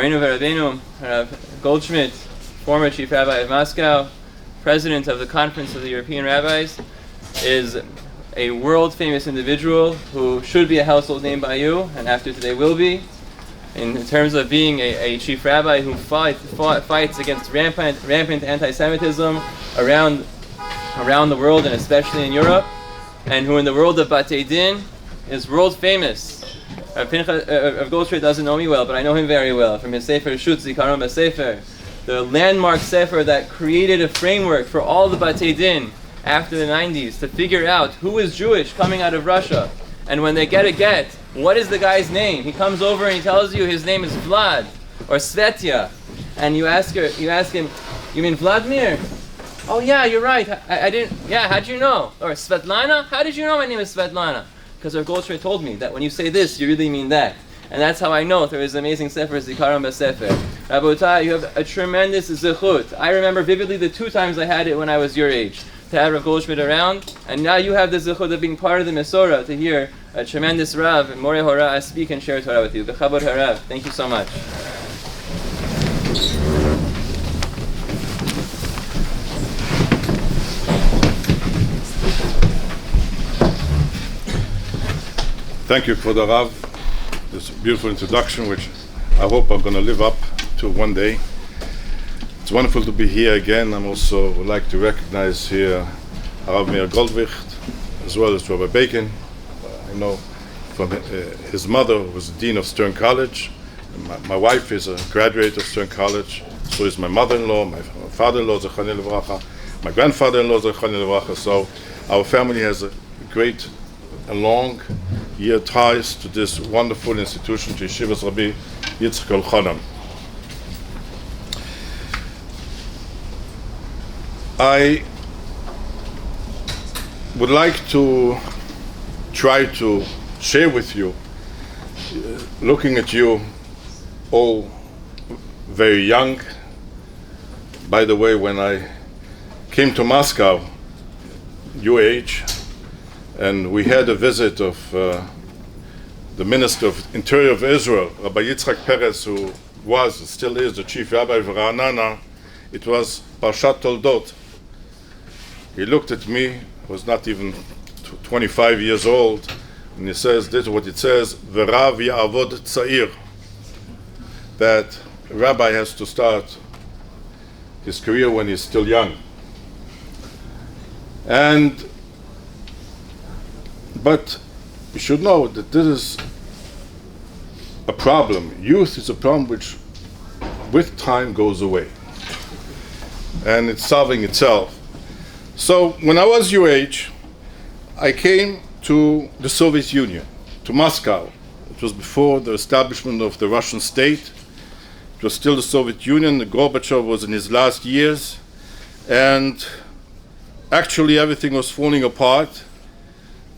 Moreno Rabbeinu, Rabbi Goldschmidt, former Chief Rabbi of Moscow, President of the Conference of the European Rabbis, is a world-famous individual who should be a household name by you, and after today will be, in terms of being a Chief Rabbi who fights against rampant antisemitism around the world, and especially in Europe, and who in the world of Batei Din is world-famous. Rabbi Goldschmidt doesn't know me well, but I know him very well from his Sefer Shut Zikaron B'Sefer, the landmark Sefer that created a framework for all the Batei Din after the 90s to figure out who is Jewish coming out of Russia. And when they get a get, what is the guy's name? He comes over and he tells you his name is Vlad or Svetya. And you ask him, you mean Vladimir? Oh yeah, you're right. I didn't, yeah, how'd you know? Or Svetlana? How did you know my name is Svetlana? Because Rabbi Goldschmidt told me that when you say this, you really mean that. And that's how I know there is an amazing Sefer, Zikaron B'Sefer. Rabotai, you have a tremendous zechut. I remember vividly the 2 times I had it when I was your age, to have Rabbi Goldschmidt around, and now you have the zechut of being part of the Mesorah, to hear a tremendous Rav, Moreh Hora, speak and share Torah with you. B'chabod harav. Thank you so much. Thank you for the Rav, this beautiful introduction, which I hope I'm going to live up to one day. It's wonderful to be here again. I'm also would like to recognize here Rav Meir Goldschmidt, as well as Rabbi Bacon. I know from his mother was the dean of Stern College. My wife is a graduate of Stern College. So is my mother-in-law, my father-in-law, Zechaneh Levracha, my grandfather-in-law, Zechaneh Levracha. So our family has a great and long year ties to this wonderful institution, to Yeshivas Rabbi Yitzchak Elchanan. I would like to try to share with you, looking at you all very young. By the way, when I came to Moscow, your age, and we had a visit of the Minister of Interior of Israel, Rabbi Yitzchak Peretz, who was and still is the Chief Rabbi of Ra'anana. It was Parshat Toldot. He looked at me, I was not even 25 years old, and he says, this is what it says, V'rav ya'avod tza'ir, that a rabbi has to start his career when he's still young. But you should know that this is a problem. Youth is a problem which with time goes away. And it's solving itself. So when I was your age, I came to the Soviet Union, to Moscow. It was before the establishment of the Russian state. It was still the Soviet Union. Gorbachev was in his last years. And actually everything was falling apart.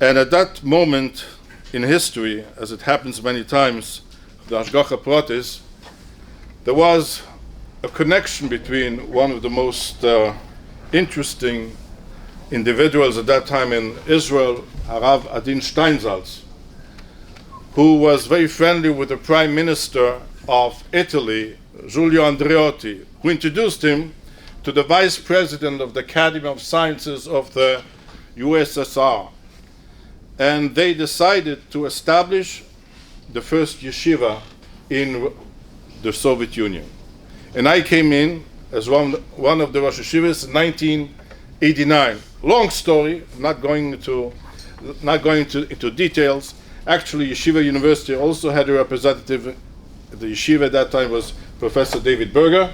And at that moment in history, as it happens many times, the Hashgacha Pratis, there was a connection between one of the most interesting individuals at that time in Israel, Harav Adin Steinsaltz, who was very friendly with the Prime Minister of Italy, Giulio Andreotti, who introduced him to the Vice President of the Academy of Sciences of the USSR. And they decided to establish the first yeshiva in the Soviet Union. And I came in as one of the Rosh Yeshivas in 1989. Long story, not going into details. Actually, Yeshiva University also had a representative. The yeshiva at that time was Professor David Berger,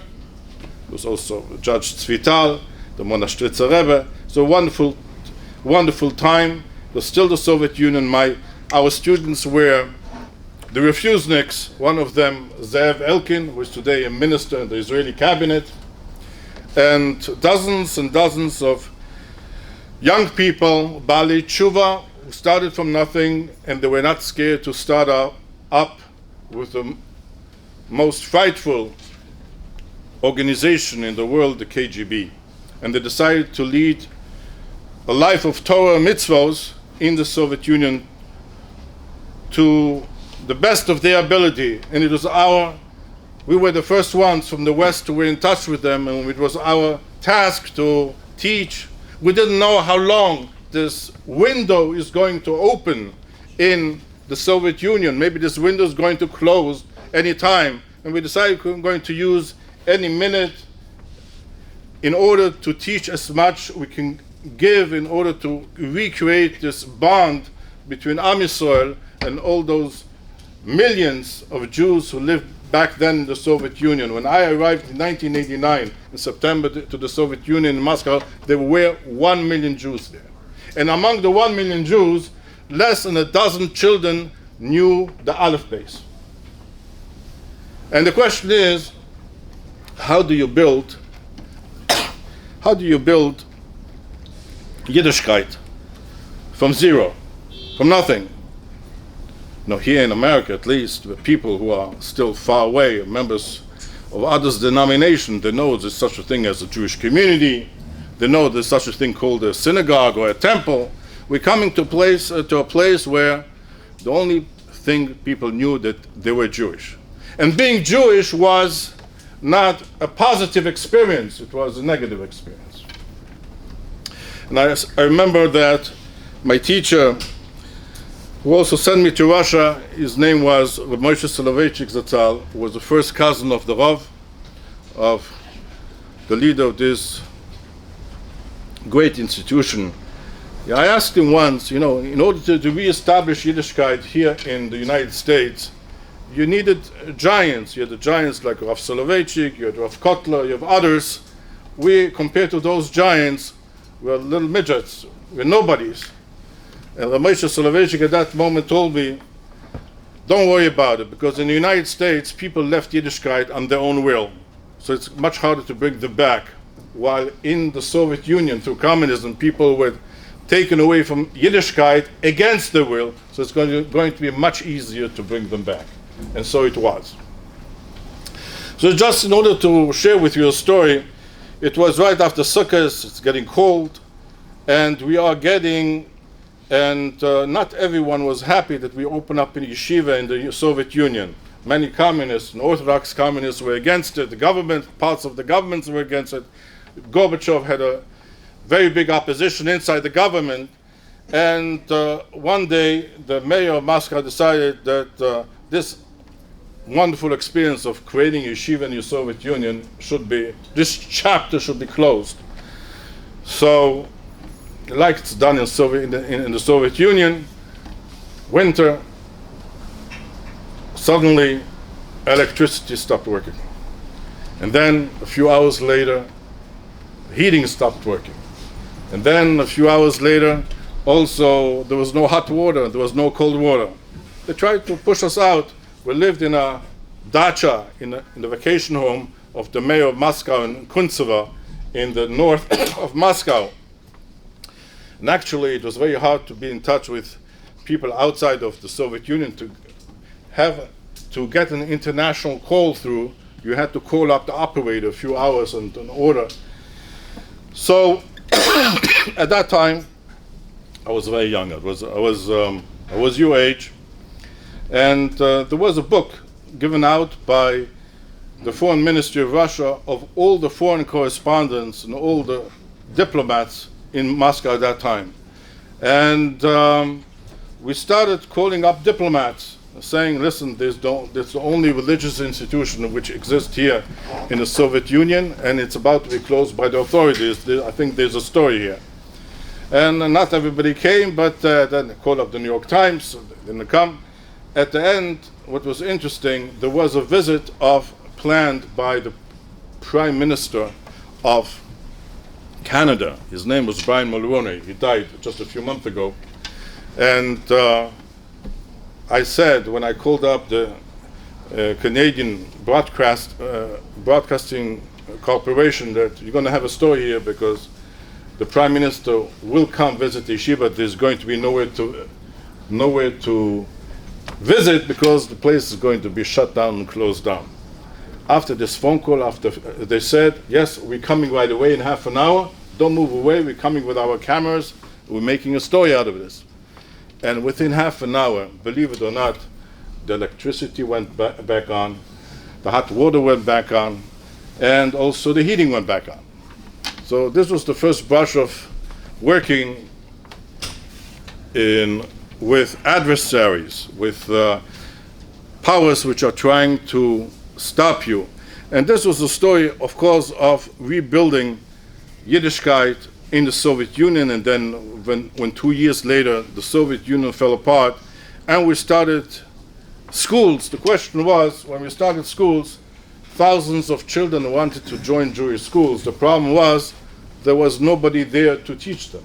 who was also Judge Tzvital, the Monastritzer Rebbe. So wonderful time. It was still the Soviet Union. Our students were the refuseniks, one of them, Zev Elkin, who is today a minister in the Israeli cabinet, and dozens of young people, Bali Tshuva, who started from nothing, and they were not scared to start up with the most frightful organization in the world, the KGB. And they decided to lead a life of Torah and mitzvos in the Soviet Union to the best of their ability. And it was our we were the first ones from the West who were in touch with them, and it was our task to teach. We didn't know how long this window is going to open in the Soviet Union. Maybe this window is going to close any time, and we decided we're going to use any minute in order to teach as much we can give, in order to recreate this bond between Am Yisrael and all those millions of Jews who lived back then in the Soviet Union. When I arrived in 1989 in September to the Soviet Union in Moscow, there were 1 million Jews there. And among the 1 million Jews, less than a dozen children knew the Aleph base. And the question is, how do you build Yiddishkeit from zero, from nothing? Now, here in America, at least, the people who are still far away, members of other denominations, they know there's such a thing as a Jewish community. They know there's such a thing called a synagogue or a temple. We're coming to a place where the only thing people knew that they were Jewish. And being Jewish was not a positive experience, it was a negative experience. And I remember that my teacher, who also sent me to Russia, his name was Rabbi Moshe Soloveitchik Zatzal, who was the first cousin of the Rav, of the leader of this great institution. Yeah, I asked him once, in order to reestablish Yiddishkeit here in the United States, you needed giants. You had the giants like Rav Soloveitchik, you had Rav Kotler, you have others. We, compared to those giants, were little midgets, we're nobodies. And Rav Moshe Soloveitchik at that moment told me, don't worry about it, because in the United States, people left Yiddishkeit on their own will. So it's much harder to bring them back. While in the Soviet Union, through communism, people were taken away from Yiddishkeit against their will, so it's going to be much easier to bring them back. And so it was. So just in order to share with you a story, it was right after Sukkot, it's getting cold, and we are getting, and not everyone was happy that we open up in yeshiva in the Soviet Union. Many communists and Orthodox communists were against it, the government, parts of the governments were against it. Gorbachev had a very big opposition inside the government, and one day the mayor of Moscow decided that this wonderful experience of creating yeshiva in the Soviet Union this chapter should be closed. So, like it's done in the Soviet Union, winter, suddenly electricity stopped working. And then a few hours later, heating stopped working. And then a few hours later, also there was no hot water, there was no cold water. They tried to push us out. We lived in a dacha, in the vacation home of the mayor of Moscow in Kuntsevo, in the north of Moscow. And actually, it was very hard to be in touch with people outside of the Soviet Union. To get an international call through, you had to call up the operator a few hours and an order. So at that time, I was very young. I was your age, and there was a book given out by the Foreign Ministry of Russia of all the foreign correspondents and all the diplomats in Moscow at that time. And we started calling up diplomats, saying, listen, there's the only religious institution which exists here in the Soviet Union, and it's about to be closed by the authorities. I think there's a story here. And not everybody came, but then they called up the New York Times, they didn't come. At the end, what was interesting, there was a visit planned by the Prime Minister of Canada. His name was Brian Mulroney. He died just a few months ago. And I said, when I called up the Canadian Broadcasting Corporation, that you're going to have a story here because the Prime Minister will come visit the yeshiva. There's going to be nowhere to visit because the place is going to be shut down and closed down. After this phone call, they said, yes, we're coming right away in half an hour. Don't move away. We're coming with our cameras. We're making a story out of this. And within half an hour, believe it or not, the electricity went back on. the hot water went back on, and also the heating went back on. So this was the first brush of working with adversaries, with powers which are trying to stop you. And this was the story, of course, of rebuilding Yiddishkeit in the Soviet Union, and then when 2 years later the Soviet Union fell apart and we started schools, the question was, when we started schools, thousands of children wanted to join Jewish schools. The problem was there was nobody there to teach them.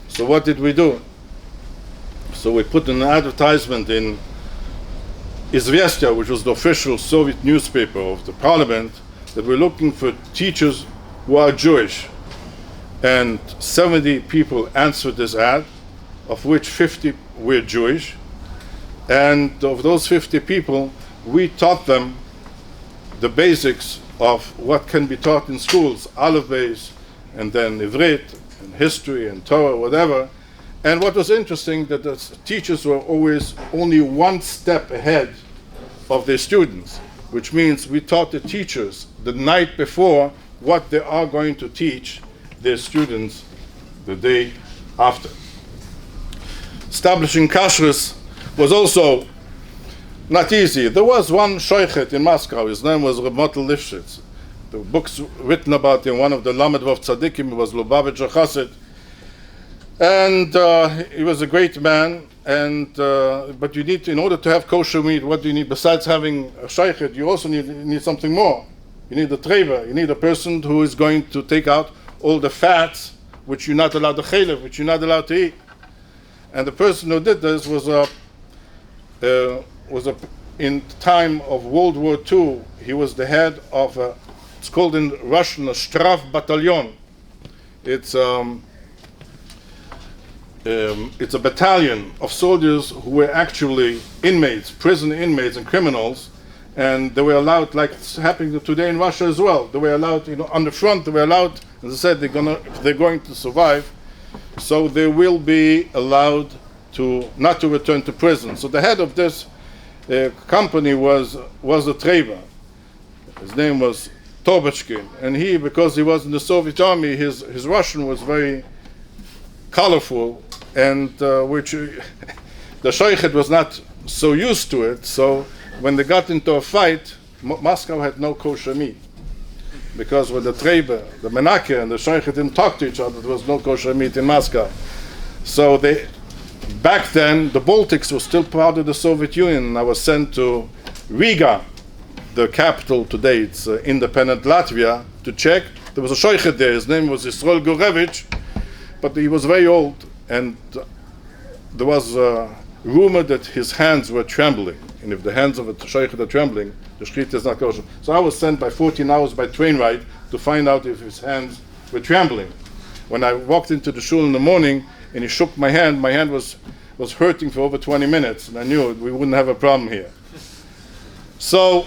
So what did we do? So we put an advertisement in Izvestia, which was the official Soviet newspaper of the parliament, that we're looking for teachers who are Jewish. And 70 people answered this ad, of which 50 were Jewish. And of those 50 people, we taught them the basics of what can be taught in schools, Aleph Beis, and then Ivrit, and history, and Torah, whatever. And what was interesting, that the teachers were always only one step ahead of their students, which means we taught the teachers the night before what they are going to teach their students the day after. Establishing kashrus was also not easy. There was one shoichet in Moscow, his name was Reb Motel Lifshitz. The books written about him, one of the Lamed Vav Tzadikim was Lubavitcher Chassid. And he was a great man, and but you need, in order to have kosher meat, what do you need? Besides having a shaykhet, you also need something more. You need a treber, you need a person who is going to take out all the fats which you're not allowed to chelev, which you're not allowed to eat. And the person who did this was in time of World War II, he was the head of it's called in Russian a Straf Battalion. It's a battalion of soldiers who were actually inmates, prison inmates and criminals, and they were allowed, like it's happening today in Russia as well, they were allowed, on the front, they were allowed, as I said, they're going to survive, so they will be allowed not to return to prison. So the head of this company was a Treber. His name was Tobechkin, and he, because he was in the Soviet army, his Russian was very colorful, and which the shoichet was not so used to it. So when they got into a fight, Moscow had no kosher meat, because when the Treber, the Menake, and the shoichet didn't talk to each other, there was no kosher meat in Moscow. So back then, the Baltics was still part of the Soviet Union, and I was sent to Riga, the capital today, it's independent Latvia, to check. There was a shoichet there, his name was Yisrael Gurevich, but he was very old, and there was a rumor that his hands were trembling, and if the hands of a shoichet are trembling, the shechita is not kosher. So I was sent by 14 hours by train ride to find out if his hands were trembling. When I walked into the shul in the morning, and he shook my hand was hurting for over 20 minutes, and I knew we wouldn't have a problem here. So,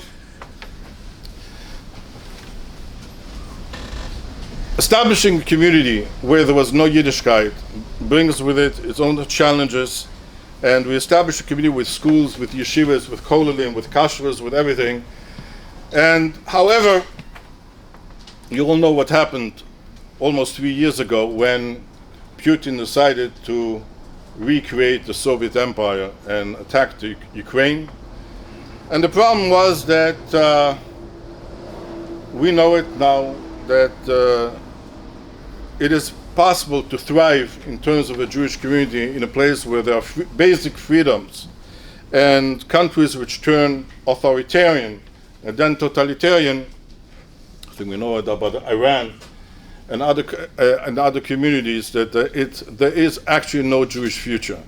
establishing a community where there was no Yiddishkeit brings with it its own challenges, and we established a community with schools, with yeshivas, with kolelim, with kashrus, with everything. And however, you all know what happened almost 3 years ago when Putin decided to recreate the Soviet Empire and attack the Ukraine. And the problem was that we know it now that it is possible to thrive in terms of a Jewish community in a place where there are basic freedoms, and countries which turn authoritarian and then totalitarian. I think we know it about Iran and other communities, that there is actually no Jewish future.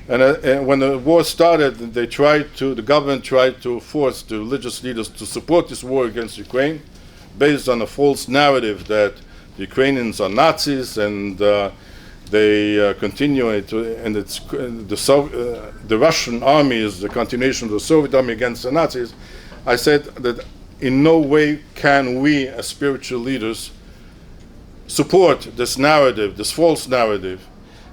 And when the war started, the government tried to force the religious leaders to support this war against Ukraine, based on a false narrative that the Ukrainians are Nazis, and they continue it, and it's the Russian army is the continuation of the Soviet army against the Nazis. I said that in no way can we, as spiritual leaders, support this narrative, this false narrative.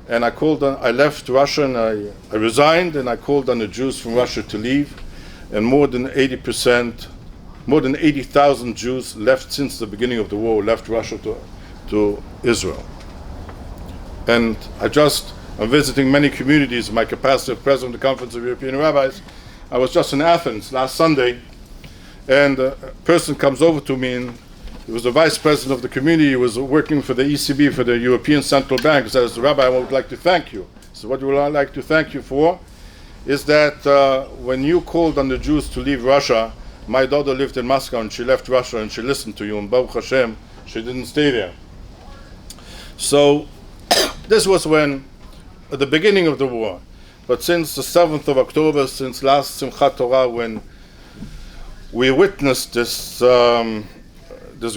And I left Russia, and I resigned, and I called on the Jews from Russia to leave. and more than 80,000 Jews left since the beginning of the war, left Russia to Israel. And I'm visiting many communities in my capacity of president of the Conference of European Rabbis. I was just in Athens last Sunday, and a person comes over to me, and he was the vice president of the community. He was working for the ECB, for the European Central Bank. He says, "Rabbi, I would like to thank you." So what would I like to thank you for is that when you called on the Jews to leave Russia, my daughter lived in Moscow and she left Russia and she listened to you, and Baruch Hashem, she didn't stay there. So this was at the beginning of the war. But since the 7th of October, since last Simchat Torah, when we witnessed this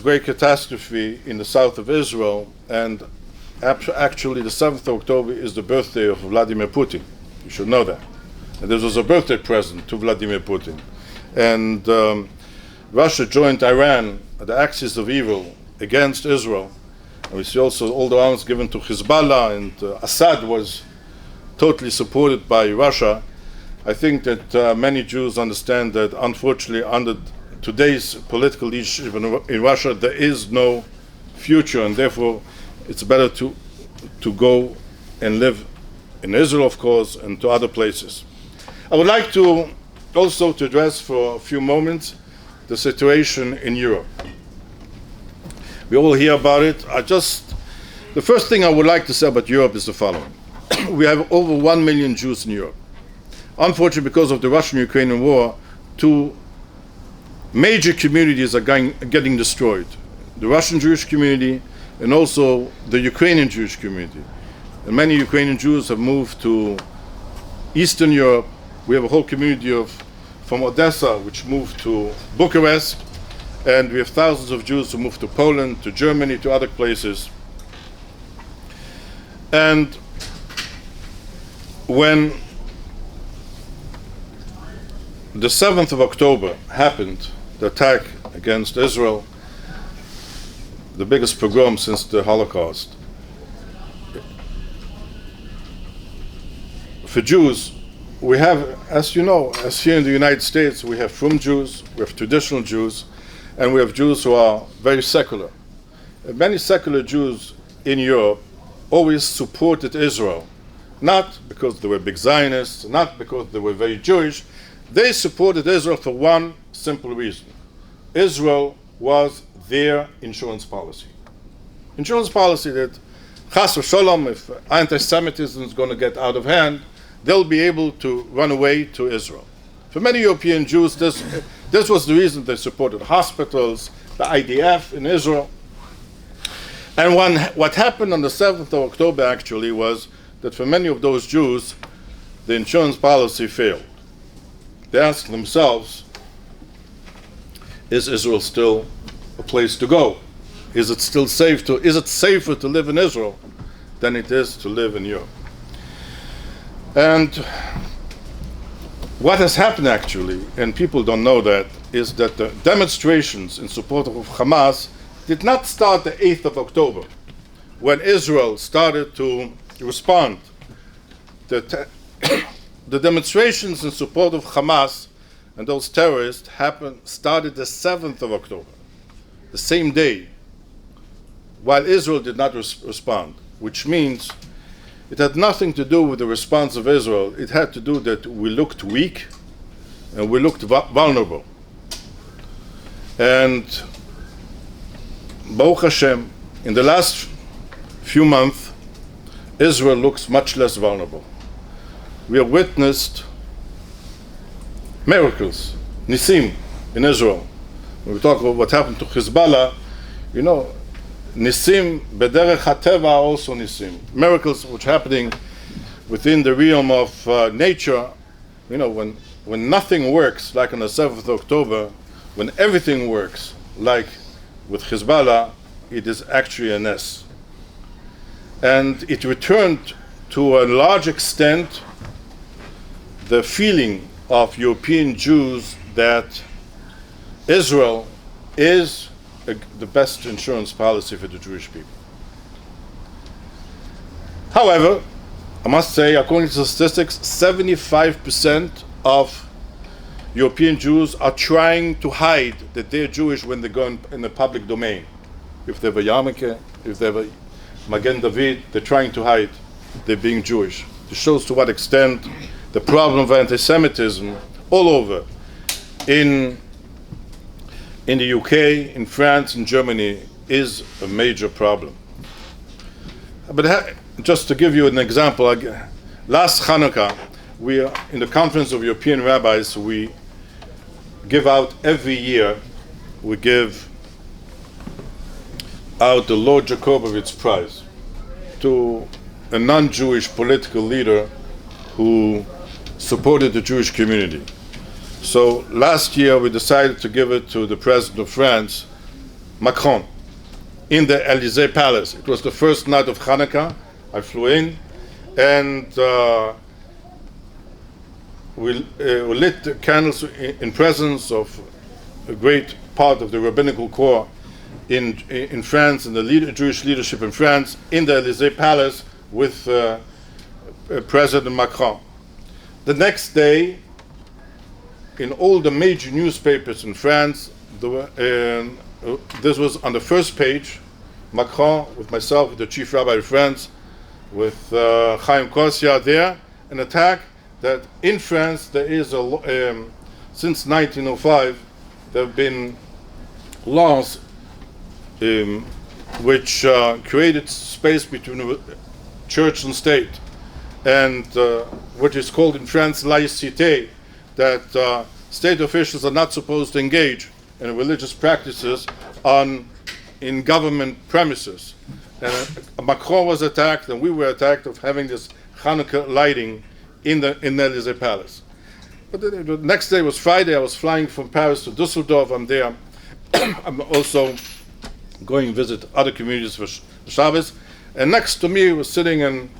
great catastrophe in the south of Israel, and actually the 7th of October is the birthday of Vladimir Putin. You should know that. And this was a birthday present to Vladimir Putin. And Russia joined Iran, the axis of evil, against Israel. And we see also all the arms given to Hezbollah, and Assad was totally supported by Russia. I think that many Jews understand that, unfortunately, under today's political leadership in Russia, there is no future, and therefore it's better to go and live in Israel, of course, and to other places. I would like to also to address for a few moments the situation in Europe. We all hear about it. The first thing I would like to say about Europe is the following. We have over 1 million Jews in Europe. Unfortunately, because of the Russian-Ukrainian war, 2 major communities are getting destroyed. The Russian Jewish community and also the Ukrainian Jewish community. And many Ukrainian Jews have moved to Eastern Europe. We have a whole community from Odessa, which moved to Bucharest, and we have thousands of Jews who moved to Poland, to Germany, to other places. And when the 7th of October happened, the attack against Israel, the biggest pogrom since the Holocaust, for Jews, we have, as you know, as here in the United States, we have frum Jews, we have traditional Jews, and we have Jews who are very secular. And many secular Jews in Europe always supported Israel, not because they were big Zionists, not because they were very Jewish. They supported Israel for one simple reason. Israel was their insurance policy. Insurance policy that, chas v'sholom, if antisemitism is going to get out of hand, they'll be able to run away to Israel. For many European Jews, this was the reason they supported hospitals, the IDF in Israel. And what happened on the 7th of October actually was that for many of those Jews, the insurance policy failed. They asked themselves, is Israel still a place to go? Is it still is it safer to live in Israel than it is to live in Europe? And what has happened actually, and people don't know that, is that the demonstrations in support of Hamas did not start the 8th of October, when Israel started to respond. The demonstrations in support of Hamas and those terrorists started the 7th of October, the same day, while Israel did not respond, which means it had nothing to do with the response of Israel. It had to do that we looked weak and we looked vulnerable. And Baruch Hashem, in the last few months, Israel looks much less vulnerable. We have witnessed miracles, nisim, in Israel. When we talk about what happened to Hezbollah, you know, nisim bederech hateva are also nisim. Miracles which are happening within the realm of nature. You know, when nothing works, like on the 7th of October, when everything works, like with Hezbollah, it is actually a ness. And it returned to a large extent the feeling of European Jews that Israel is the best insurance policy for the Jewish people. However, I must say, according to statistics, 75% of European Jews are trying to hide that they're Jewish when they go in the public domain. If they have a yarmulke, if they have a Magen David, they're trying to hide they're being Jewish. This shows to what extent the problem of antisemitism all over, in the UK, in France, in Germany, is a major problem. But just to give you an example, last Hanukkah, we are in the Conference of European Rabbis, we give out every year, we give out the Lord Jacobovich Prize to a non-Jewish political leader who supported the Jewish community. So last year we decided to give it to the President of France, Macron, in the Élysée Palace. It was the first night of Hanukkah. I flew in, and we lit the candles in presence of a great part of the rabbinical corps in France, and the Jewish leadership in France, in the Élysée Palace with President Macron. The next day, in all the major newspapers in France, this was on the first page, Macron, with myself, with the chief rabbi of France, with Chaim Korsia there, an attack that in France there is since 1905 there have been laws which created space between church and state, and what is called in France laïcité, that state officials are not supposed to engage in religious practices in government premises. And Macron was attacked, and we were attacked of having this Hanukkah lighting in the Élysée Palace. But the next day was Friday. I was flying from Paris to Düsseldorf. I'm there. I'm also going to visit other communities for Shabbos. And next to me was sitting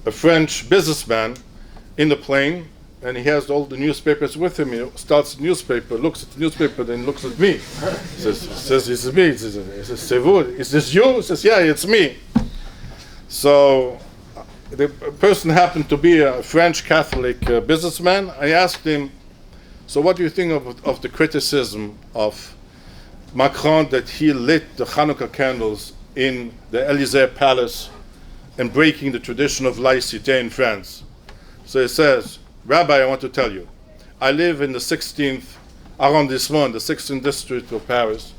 a French businessman in the plane, and he has all the newspapers with him. He starts the newspaper, looks at the newspaper, then looks at me. Says, it's me. He says, c'est vous? Is this you? He says, yeah, it's me. So the person happened to be a French Catholic businessman. I asked him, so what do you think of the criticism of Macron that he lit the Hanukkah candles in the Élysée Palace and breaking the tradition of laïcité in France? So he says, Rabbi, I want to tell you, I live in the 16th arrondissement, the 16th district of Paris,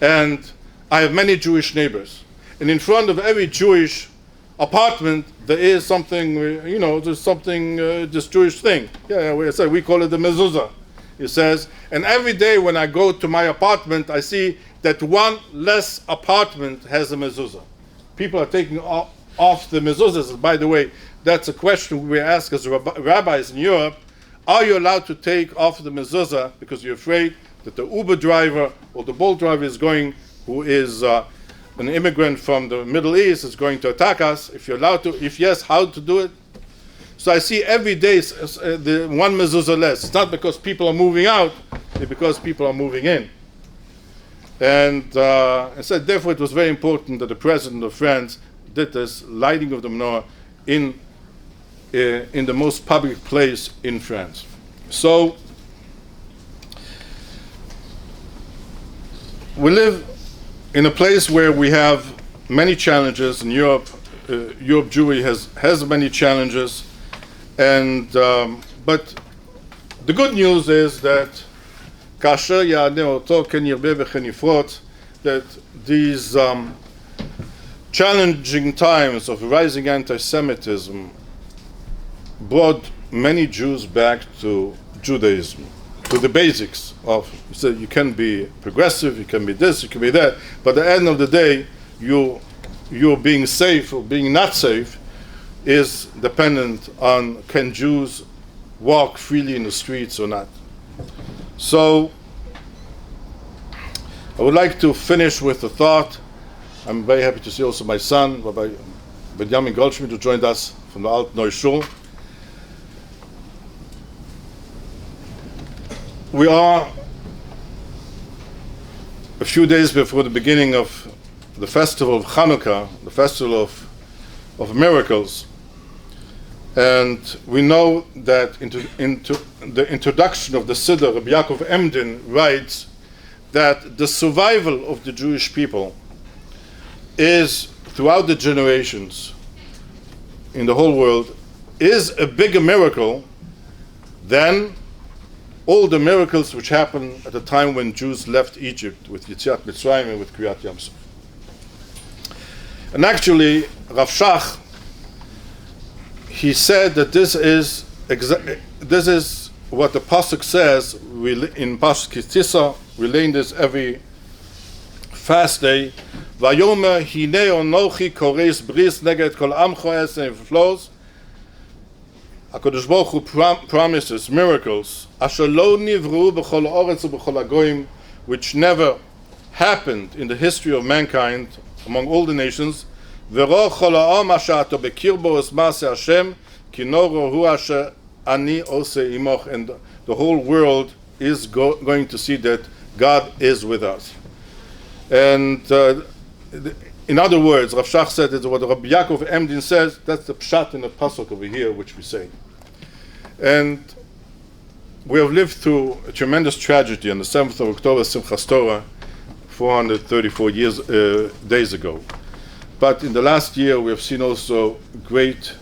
and I have many Jewish neighbors. And in front of every Jewish apartment, there is something, there's something, this Jewish thing. Yeah, we call it the mezuzah. He says, and every day when I go to my apartment, I see that one less apartment has a mezuzah. People are taking off the mezuzahs. By the way, that's a question we ask as rabbis in Europe. Are you allowed to take off the mezuzah because you're afraid that the Uber driver or the Bolt driver is going, who is an immigrant from the Middle East, is going to attack us? If you're allowed to, if yes, how to do it? So I see every day the one mezuzah less. It's not because people are moving out, it's because people are moving in. And I said, therefore, it was very important that the president of France did this lighting of the menorah in the most public place in France. So we live in a place where we have many challenges. In Europe, Europe Jewry has many challenges, and but the good news is that that these challenging times of rising anti-Semitism brought many Jews back to Judaism, to the basics of, so you can be progressive, you can be this, you can be that, but at the end of the day, you're being safe or being not safe is dependent on can Jews walk freely in the streets or not. So I would like to finish with a thought. I'm very happy to see also my son, Rabbi Goldschmidt, who joined us from the Alt Neu Shul. We are a few days before the beginning of the festival of Hanukkah, the festival of miracles, and we know that the introduction of the Siddur, Rabbi Yaakov Emden writes that the survival of the Jewish people is, throughout the generations in the whole world, is a bigger miracle than all the miracles which happened at the time when Jews left Egypt with Yetziat Mitzrayim and with Kriyat Yam Suf. And actually, Rav Shach, he said that this is what the pasuk says in Pasuk Kitisa. We learn this every fast day. Vayomer hinei onochi koreis bris neged kol amcho es and flows. HaKadosh Baruch Hu promises miracles, asher lo nivru b'chol haaretz u'b'chol hagoyim, which never happened in the history of mankind among all the nations. V'ro chol ha'am asher ato bekir bo es maaseh Hashem, ki noro hu asher ani oseh imoch, and the whole world is going to see that God is with us. And in other words, Rav Shach said that what Rabbi Yaakov Emden says, that's the pshat in the pasuk over here, which we say. And we have lived through a tremendous tragedy on the 7th of October, Simchas Torah, 434 days ago. But in the last year, we have seen also great,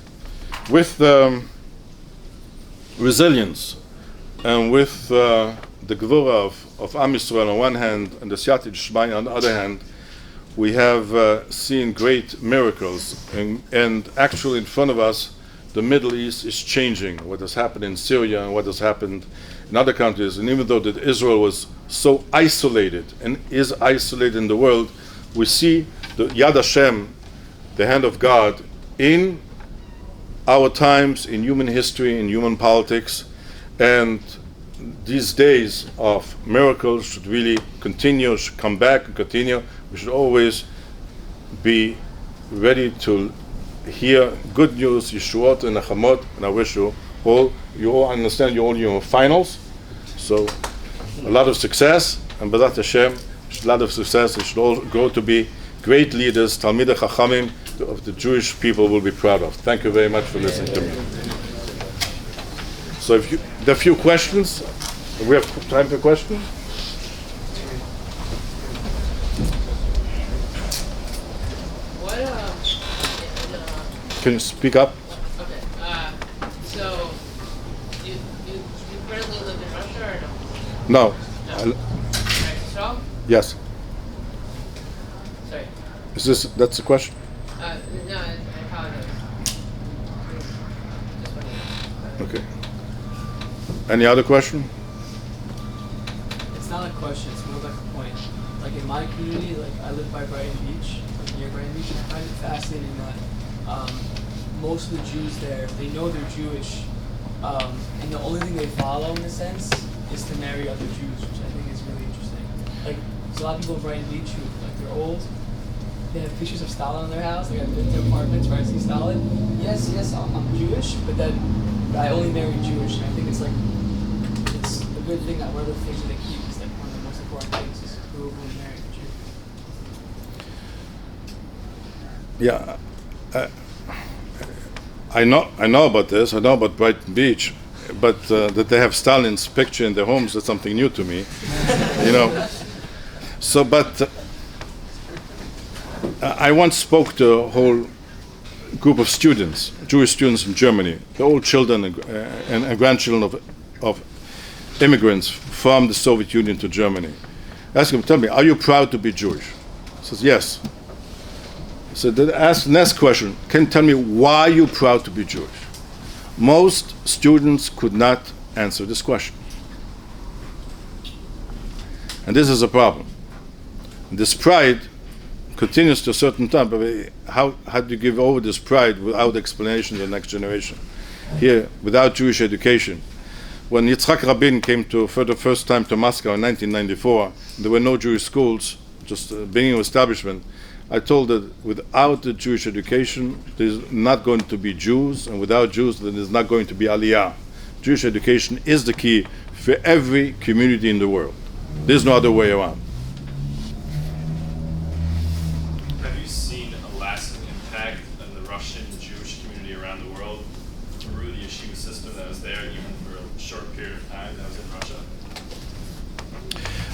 with resilience and with the Gevurah of Am Yisrael on one hand and the Siyata D'Shmaya on the other hand, we have seen great miracles. And actually in front of us, the Middle East is changing. What has happened in Syria and what has happened in other countries. And even though that Israel was so isolated and is isolated in the world, we see the Yad Hashem, the hand of God, in our times, in human history, in human politics. And these days of miracles should really continue, should come back and continue. We should always be ready to hear good news, Yeshuot and Nechamot, and I wish you all understand you're all in your finals, so a lot of success, and B'ezrat Hashem, a lot of success. You should all grow to be great leaders, Talmidei Chachamim of the Jewish people will be proud of. Thank you very much for listening to me. So if there are a few questions, we have time for questions? Can you speak up? Okay. So, you currently live in Russia or no? No. No. Israel? Yes. Sorry. That's the question? No, I apologize. Just wondering. Okay. Any other question? It's not a question, it's more like a point. Like in my community, like I live by Brighton Beach, like near Brighton Beach, and I find it fascinating that most of the Jews there, they know they're Jewish, and the only thing they follow in a sense is to marry other Jews, which I think is really interesting. Like, there's a lot of people in Brighton Beach who, like, they're old, they have pictures of Stalin in their house, like I've been to apartments where I see Stalin. Yes, I'm Jewish, but then I only marry Jewish, and I think it's like, it's a good thing that one of the things that they keep is like one of the most important things is who will marry a Jew. Yeah. I know about this. I know about Brighton Beach, but that they have Stalin's picture in their homes, that's something new to me. You know. So, but I once spoke to a whole group of students, Jewish students in Germany, the old children and grandchildren of immigrants from the Soviet Union to Germany. I asked them, tell me, are you proud to be Jewish? He says, yes. So they asked the next question, can you tell me why you're proud to be Jewish? Most students could not answer this question. And this is a problem. This pride continues to a certain time, but how do you give over this pride without explanation to the next generation? Here, without Jewish education. When Yitzhak Rabin came for the first time to Moscow in 1994, there were no Jewish schools, just the beginning of establishment. I told that without the Jewish education, there's not going to be Jews, and without Jews, then there's not going to be Aliyah. Jewish education is the key for every community in the world. There's no other way around. Have you seen a lasting impact on the Russian Jewish community around the world through the yeshiva system that was there, even for short period of time that was in Russia?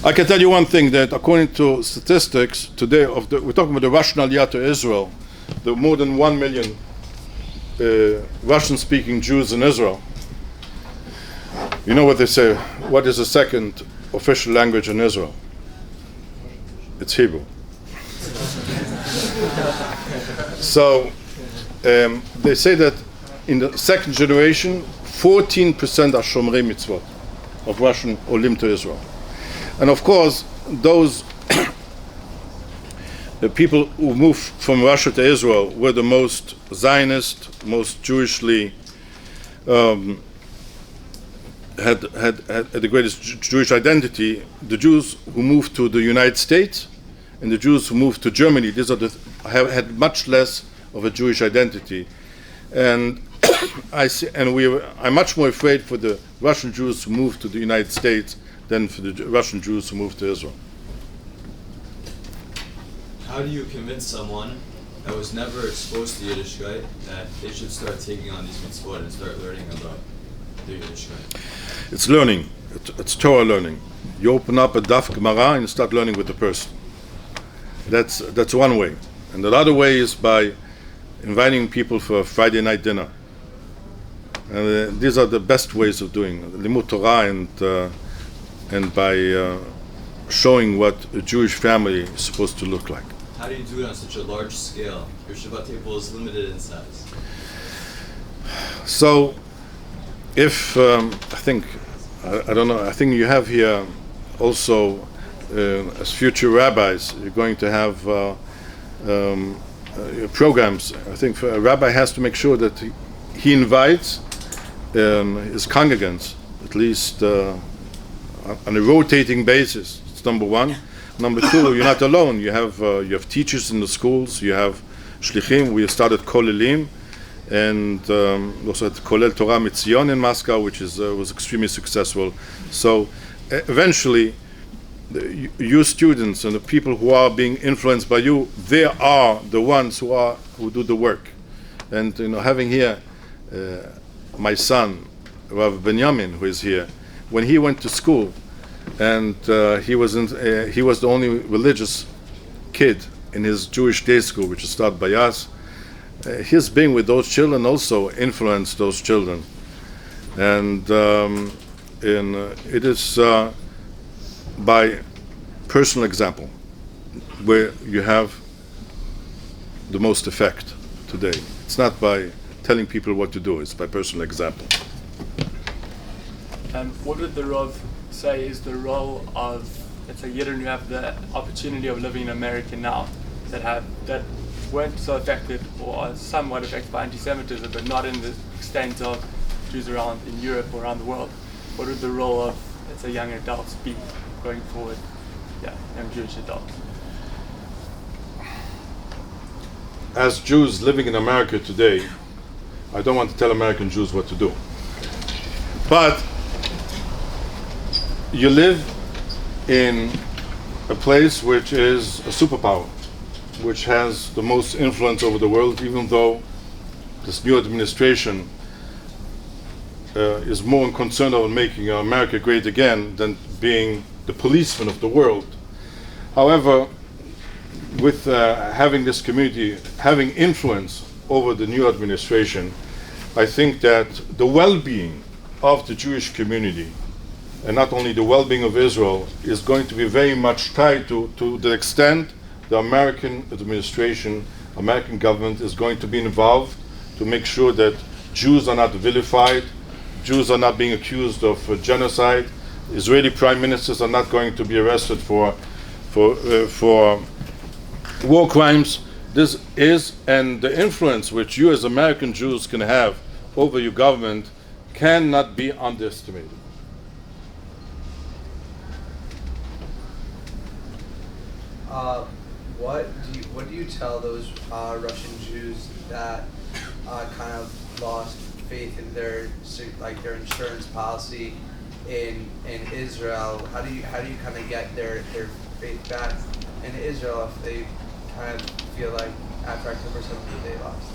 I can tell you one thing, that according to statistics today, we're talking about the Russian Aliyah to Israel, there are more than 1 million Russian-speaking Jews in Israel. You know what they say, what is the second official language in Israel? It's Hebrew. So they say that in the second generation, 14% are Shomrei Mitzvot of Russian Olim to Israel. And of course, those the people who moved from Russia to Israel were the most Zionist, most Jewishly, had the greatest Jewish identity. The Jews who moved to the United States and the Jews who moved to Germany, these are had much less of a Jewish identity. And I'm much more afraid for the Russian Jews who moved to the United States than for the Russian Jews who moved to Israel. How do you convince someone that was never exposed to Yiddishkeit that they should start taking on these mitzvot and start learning about the Yiddishkeit? It's learning. It's Torah learning. You open up a Daf Gemara and start learning with the person. That's one way. And the other way is by inviting people for a Friday night dinner. And these are the best ways of doing Limud Torah and by showing what a Jewish family is supposed to look like. How do you do it on such a large scale? Your Shabbat table is limited in size. So, if I think you have here also as future rabbis, you're going to have programs. I think a rabbi has to make sure that he invites his congregants at least on a rotating basis. It's number one. Number two, you're not alone. You have teachers in the schools. You have shlichim. We started kolelim, and also at Kolel Torah Mitzion in Moscow, which was extremely successful. So eventually, you students and the people who are being influenced by you, they are the ones who do the work. And having here my son, Rav Benjamin, who is here, when he went to school, and he was the only religious kid in his Jewish day school, which is started by us. His being with those children also influenced those children, and it is by personal example where you have the most effect today. It's not by telling people what to do, it's by personal example. And what would the Rav say is the role of, let's say, Yidden who have the opportunity of living in America now, that weren't so affected or are somewhat affected by antisemitism, but not in the extent of Jews around in Europe or around the world? What would the role of, let's say, young adults be going forward? Yeah, young Jewish adults. As Jews living in America today, I don't want to tell American Jews what to do. But you live in a place which is a superpower, which has the most influence over the world, even though this new administration is more concerned about making America great again than being the policeman of the world. However, with having this community having influence over the new administration, I think that the well-being of the Jewish community, and not only the well-being of Israel, is going to be very much tied to the extent the American administration, American government is going to be involved to make sure that Jews are not vilified, Jews are not being accused of genocide, Israeli prime ministers are not going to be arrested for war crimes. This is, and the influence which you as American Jews can have over your government cannot be underestimated. What do you tell those Russian Jews that kind of lost faith in their insurance policy in Israel? How do you kind of get their faith back in Israel if they kind of feel like after October 7th they lost?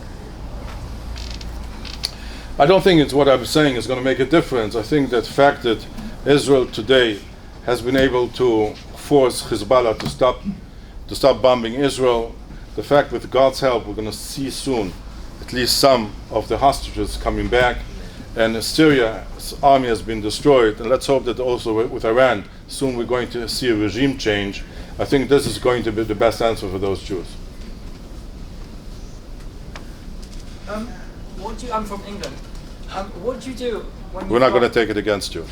I don't think it's what I'm saying is going to make a difference. I think that fact that Israel today has been able to force Hezbollah to stop bombing Israel, the fact with God's help we're going to see soon at least some of the hostages coming back, and Syria's army has been destroyed, and let's hope that also with Iran soon we're going to see a regime change. I think this is going to be the best answer for those Jews. I'm from England. What do you do when We're not going to take it against you.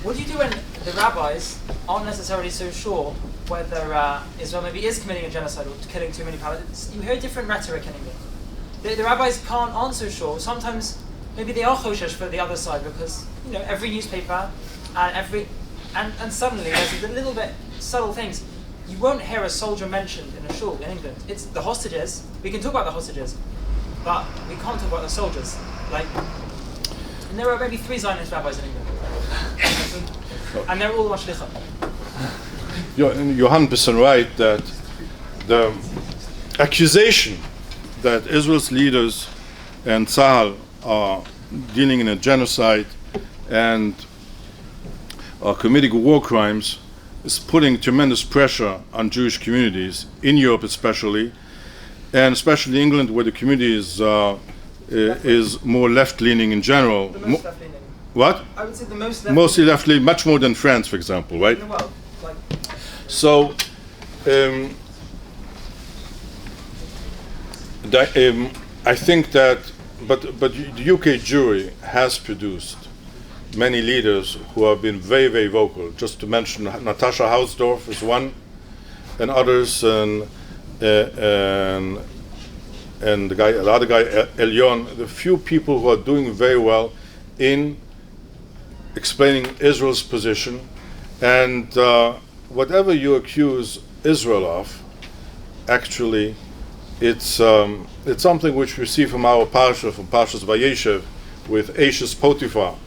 What do you do when the rabbis aren't necessarily so sure whether Israel maybe is committing a genocide or killing too many Palestinians? You hear different rhetoric in England. The rabbis aren't so sure. Sometimes maybe they are choshesh for the other side because every newspaper and suddenly there's a little bit subtle things. You won't hear a soldier mentioned in a shul in England. It's the hostages. We can talk about the hostages, but we can't talk about the soldiers. And there are maybe 3 Zionist rabbis in England, and they're all mashlichim. You're 100% right that the accusation that Israel's leaders and Tzahal are dealing in a genocide and are committing war crimes is putting tremendous pressure on Jewish communities in Europe, especially, and especially England, where the community is more left-leaning in general. The most left-leaning. What? I would say the most left-leaning. Mostly left-leaning, much more than France, for example, right? Well, So, I think that, but the UK jury has produced many leaders who have been very, very vocal. Just to mention, Natasha Hausdorff is one, and others, and the other guy, Elion. The few people who are doing very well in explaining Israel's position, and whatever you accuse Israel of, actually, it's something which we see from our parsha, from Parshas Vayeshev, with Ashes Potiphar.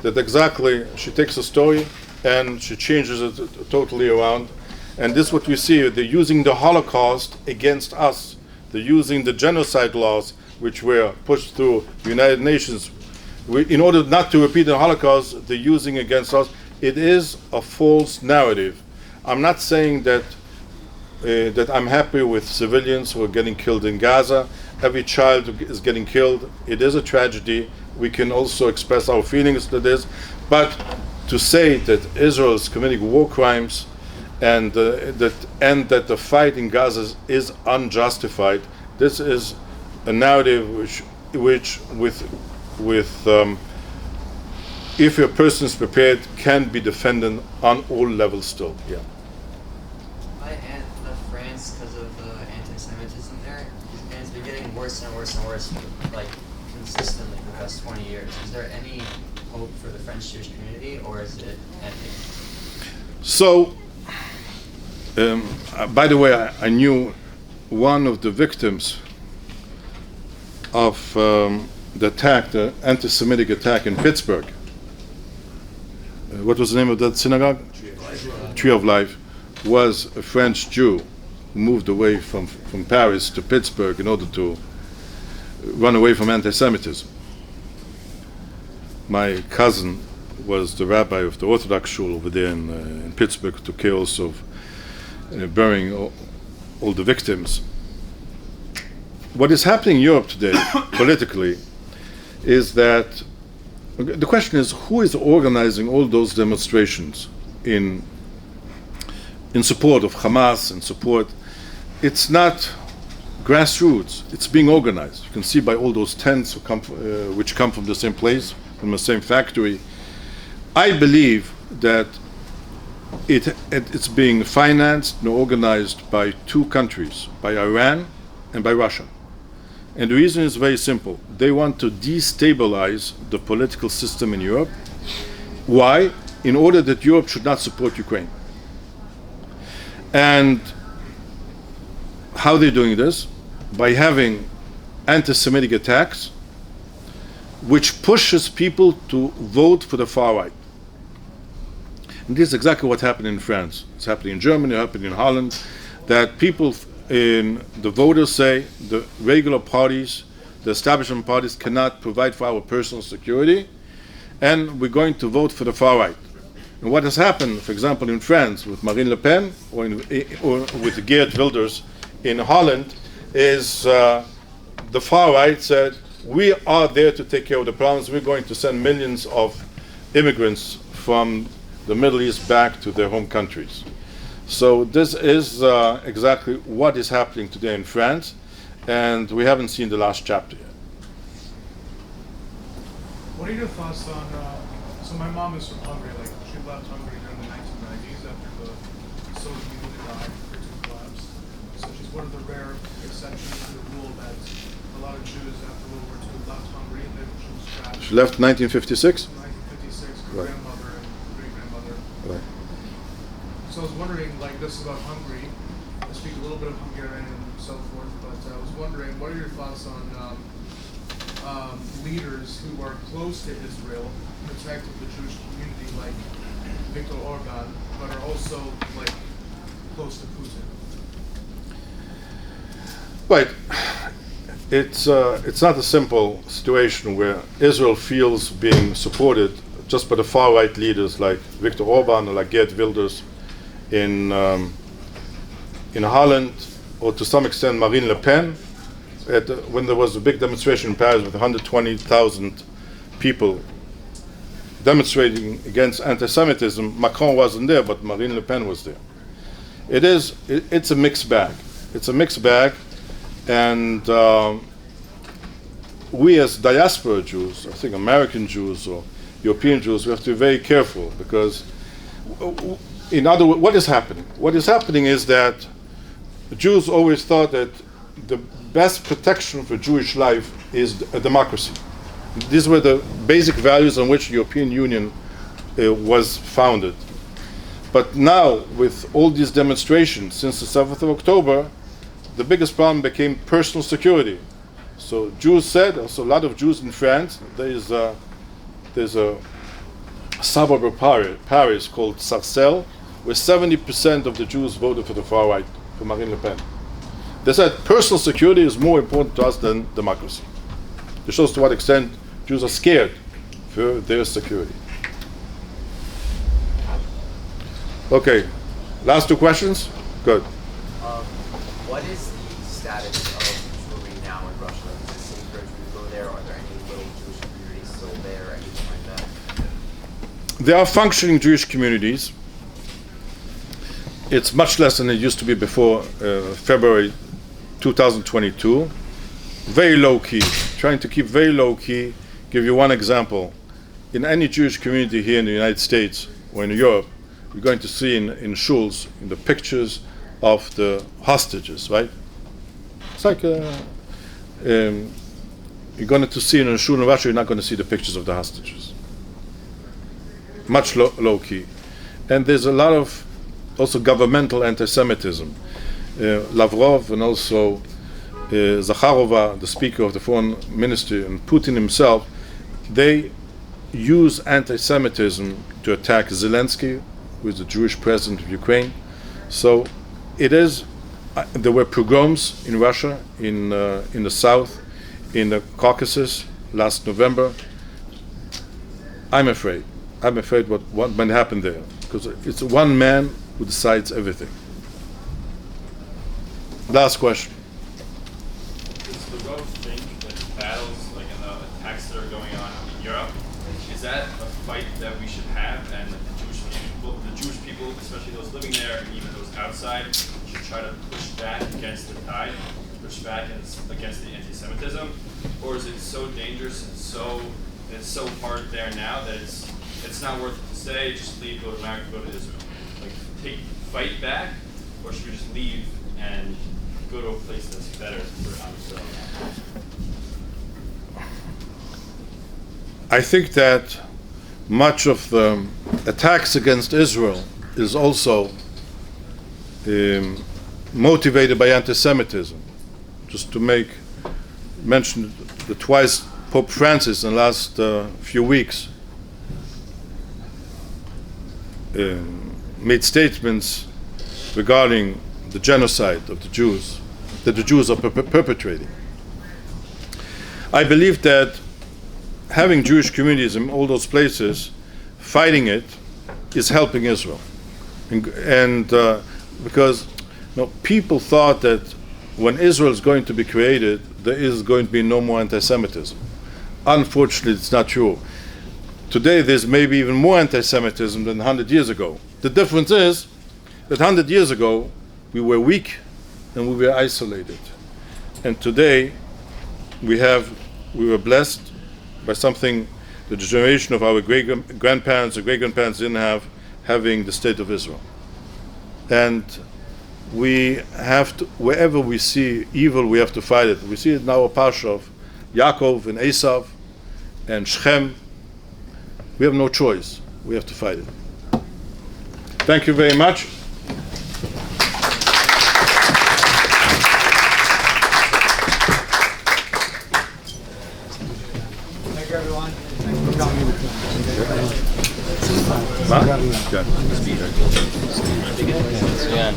That exactly, she takes a story and she changes it totally around. And this is what we see, they're using the Holocaust against us. They're using the genocide laws which were pushed through the United Nations. In order not to repeat the Holocaust, they're using against us. It is a false narrative. I'm not saying that I'm happy with civilians who are getting killed in Gaza. Every child is getting killed. It is a tragedy. We can also express our feelings to this, but to say that Israel is committing war crimes and that the fight in Gaza is unjustified, this is a narrative which if a person is prepared, can be defended on all levels still. Yeah. My aunt left France because of the antisemitism there, and it's been getting worse and worse and worse, consistently for the past 20 years. Is there any hope for the French Jewish community, or is it ending? So, by the way, I knew one of the victims of the attack, the anti-Semitic attack in Pittsburgh. What was the name of that synagogue? Tree of Life. Was a French Jew who moved away from Paris to Pittsburgh in order to run away from anti-Semitism. My cousin was the rabbi of the Orthodox shul over there in Pittsburgh, took care also of burying all the victims. What is happening in Europe today, politically, is that the question is who is organizing all those demonstrations in support of Hamas, in support. It's not grassroots, it's being organized. You can see by all those tents which come from the same place, from the same factory. I believe that it's being financed and organized by 2 countries, by Iran and by Russia. And the reason is very simple. They want to destabilize the political system in Europe. Why? In order that Europe should not support Ukraine. And how they're doing this? By having anti-Semitic attacks, which pushes people to vote for the far right. And this is exactly what happened in France. It's happening in Germany, it's happening in Holland, that people the voters say the regular parties, the establishment parties cannot provide for our personal security, and we're going to vote for the far right. And what has happened, for example, in France with Marine Le Pen or with Geert Wilders in Holland, is the far right said, we are there to take care of the problems. We're going to send millions of immigrants from the Middle East back to their home countries. So this is exactly what is happening today in France, and we haven't seen the last chapter yet. What are your thoughts on, so my mom is from Hungary, like she left Hungary during the 1990s after the Soviet Union died, Britain collapsed. So she's one of the rare exceptions to the rule that a lot of Jews after World War II left Hungary and then she was trapped. She left 1956? 1956, her Right. grandmother and great-grandmother. Right. So I was wondering, like this about Hungary, I speak a little bit of Hungarian and so forth, but I was wondering, what are your thoughts on leaders who are close to Israel, protecting the Jewish community, like Viktor Orban, but are also like close to Putin? Right. It's not a simple situation where Israel feels being supported just by the far right leaders like Viktor Orban or like Geert Wilders in Holland, or to some extent Marine Le Pen. When there was a big demonstration in Paris with 120,000 people demonstrating against anti-Semitism, Macron wasn't there, but Marine Le Pen was there. It's a mixed bag. It's a mixed bag, and we as diaspora Jews, I think American Jews or European Jews, we have to be very careful, because in other words, what is happening? What is happening is that Jews always thought that the best protection for Jewish life is a democracy. These were the basic values on which the European Union was founded. But now, with all these demonstrations since the 7th of October, the biggest problem became personal security. So Jews said, also a lot of Jews in France, there's a suburb of Paris called Sarcelles, where 70% of the Jews voted for the far right, for Marine Le Pen. They said personal security is more important to us than democracy. This shows to what extent Jews are scared for their security. Okay, last two questions? Good. What is the status of Jewry now in Russia? Is it safe for a Jew to go there? Are there any little Jewish communities still there or anything like that? There are functioning Jewish communities. It's much less than it used to be before February 2022. Very low key, trying to keep very low key. Give you one example. In any Jewish community here in the United States or in Europe, you're going to see in shuls, in the pictures of the hostages, right? It's like you're going to see in a shul in Russia, you're not going to see the pictures of the hostages. Much low key. And there's a lot of also governmental anti-Semitism. Lavrov and also Zakharova, the Speaker of the Foreign Ministry, and Putin himself, they use anti-Semitism to attack Zelensky, who is the Jewish president of Ukraine. So it is. There were pogroms in Russia, in the south, in the Caucasus last November. I'm afraid what might happen there, because it's one man who decides everything. Last question. Does the Rove think that the battles, like in the attacks that are going on in Europe, is that a fight that we should have, and like the Jewish people, especially those living there, and even those outside, should try to push back against the tide, push back against the anti-Semitism, or is it so dangerous and it's so hard there now that it's not worth it to say, just leave, go to America, go to Israel? Like, fight back, or should we just leave and go to a place that's better for Israel? I think that much of the attacks against Israel is also motivated by anti-Semitism. Just to mention the twice Pope Francis in the last few weeks made statements regarding the genocide of the Jews that the Jews are perpetrating. I believe that having Jewish communities in all those places, fighting it, is helping Israel. And because people thought that when Israel is going to be created, there is going to be no more anti-Semitism. Unfortunately, it's not true. Today, there's maybe even more anti-Semitism than 100 years ago. The difference is that 100 years ago, we were weak and we were isolated. And today, we were blessed by something the generation of our great-grandparents or great-grandparents didn't have, having the State of Israel. And we have to, wherever we see evil, we have to fight it. We see it in our parsha of Yaakov and Esav and Shechem. We have no choice. We have to fight it. Thank you very much. Thank you, everyone. Good. Yeah.